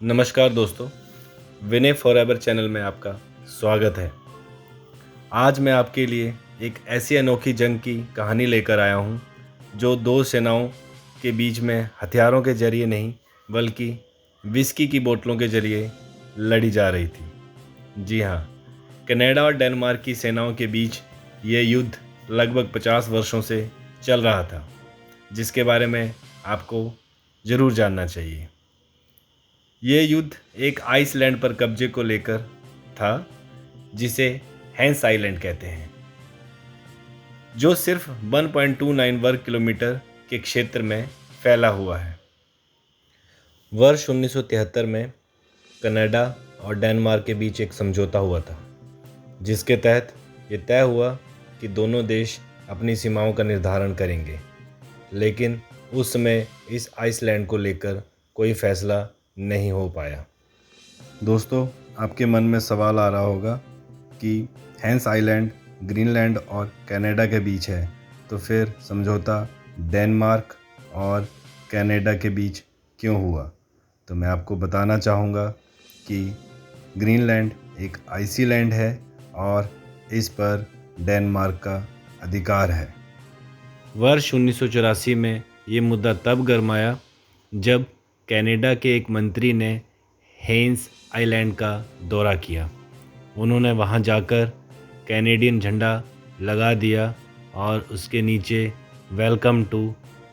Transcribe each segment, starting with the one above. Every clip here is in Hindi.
नमस्कार दोस्तों, विनय फॉरएवर चैनल में आपका स्वागत है। आज मैं आपके लिए एक ऐसी अनोखी जंग की कहानी लेकर आया हूँ जो दो सेनाओं के बीच में हथियारों के जरिए नहीं बल्कि विस्की की बोतलों के जरिए लड़ी जा रही थी। जी हाँ, कनाडा और डेनमार्क की सेनाओं के बीच ये युद्ध लगभग 50 वर्षों से चल रहा था, जिसके बारे में आपको ज़रूर जानना चाहिए। ये युद्ध एक आइसलैंड पर कब्जे को लेकर था, जिसे हैंस आइलैंड कहते हैं, जो सिर्फ 1.29 वर्ग किलोमीटर के क्षेत्र में फैला हुआ है। वर्ष 1973 में कनाडा और डेनमार्क के बीच एक समझौता हुआ था, जिसके तहत ये तय हुआ कि दोनों देश अपनी सीमाओं का निर्धारण करेंगे, लेकिन उस समय इस आइसलैंड को लेकर कोई फैसला नहीं हो पाया। दोस्तों, आपके मन में सवाल आ रहा होगा कि हैंस आइलैंड ग्रीनलैंड और कनाडा के बीच है, तो फिर समझौता डेनमार्क और कनाडा के बीच क्यों हुआ? तो मैं आपको बताना चाहूँगा कि ग्रीनलैंड एक आइसी लैंड है और इस पर डेनमार्क का अधिकार है। वर्ष 1984 में ये मुद्दा तब गरमाया जब कनाडा के एक मंत्री ने हैंस आइलैंड का दौरा किया। उन्होंने वहां जाकर कैनेडियन झंडा लगा दिया और उसके नीचे वेलकम टू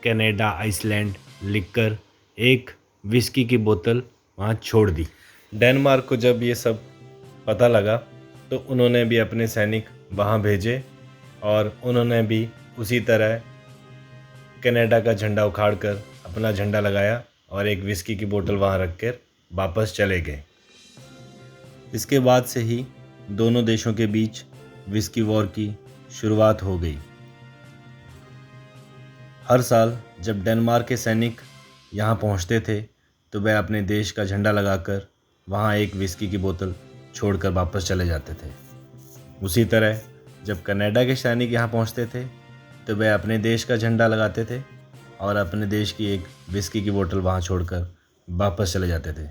कनाडा आइसलैंड लिखकर एक विस्की की बोतल वहां छोड़ दी। डेनमार्क को जब ये सब पता लगा तो उन्होंने भी अपने सैनिक वहां भेजे और उन्होंने भी उसी तरह कनाडा का झंडा उखाड़कर अपना झंडा लगाया और एक विस्की की बोतल वहां रखकर वापस चले गए। इसके बाद से ही दोनों देशों के बीच विस्की वॉर की शुरुआत हो गई। हर साल जब डेनमार्क के सैनिक यहाँ पहुँचते थे तो वे अपने देश का झंडा लगाकर वहाँ एक विस्की की बोतल छोड़कर वापस चले जाते थे। उसी तरह जब कनाडा के सैनिक यहाँ पहुँचते थे तो वे अपने देश का झंडा लगाते थे और अपने देश की एक विस्की की बोतल वहाँ छोड़कर वापस चले जाते थे।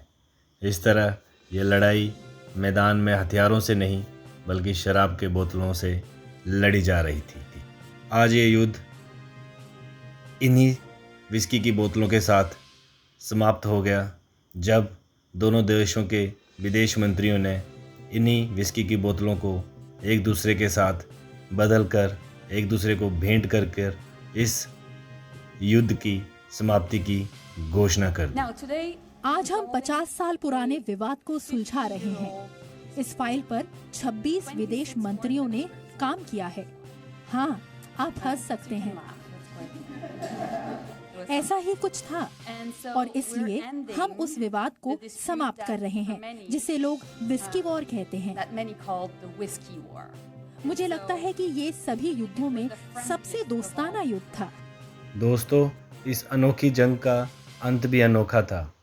इस तरह ये लड़ाई मैदान में हथियारों से नहीं बल्कि शराब के बोतलों से लड़ी जा रही थी। आज ये युद्ध इन्हीं विस्की की बोतलों के साथ समाप्त हो गया, जब दोनों देशों के विदेश मंत्रियों ने इन्हीं विस्की की बोतलों को एक दूसरे के साथ बदल कर एक दूसरे को भेंट कर इस युद्ध की समाप्ति की घोषणा कर दी। आज हम 50 साल पुराने विवाद को सुलझा रहे हैं। इस फाइल पर 26 विदेश मंत्रियों ने काम किया है। हाँ, आप हंस सकते हैं। ऐसा ही कुछ था और इसलिए हम उस विवाद को समाप्त कर रहे हैं, जिसे लोग विस्की वॉर कहते हैं। मुझे लगता है कि ये सभी युद्धों में सबसे दोस्ताना युद्ध था। दोस्तों, इस अनोखी जंग का अंत भी अनोखा था।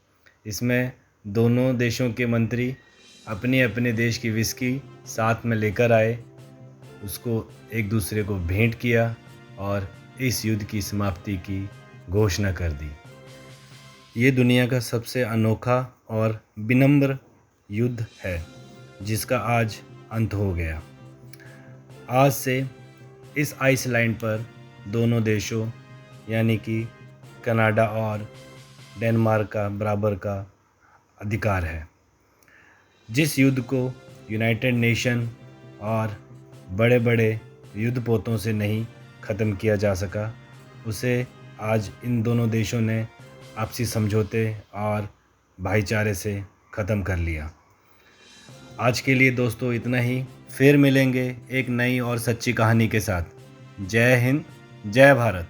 इसमें दोनों देशों के मंत्री अपने अपने देश की विस्की साथ में लेकर आए, उसको एक दूसरे को भेंट किया और इस युद्ध की समाप्ति की घोषणा कर दी। ये दुनिया का सबसे अनोखा और विनम्र युद्ध है, जिसका आज अंत हो गया। आज से इस आइसलैंड पर दोनों देशों यानी कि कनाडा और डेनमार्क का बराबर का अधिकार है। जिस युद्ध को यूनाइटेड नेशन और बड़े बड़े युद्धपोतों से नहीं ख़त्म किया जा सका, उसे आज इन दोनों देशों ने आपसी समझौते और भाईचारे से ख़त्म कर लिया। आज के लिए दोस्तों इतना ही। फिर मिलेंगे एक नई और सच्ची कहानी के साथ। जय हिंद, जय भारत।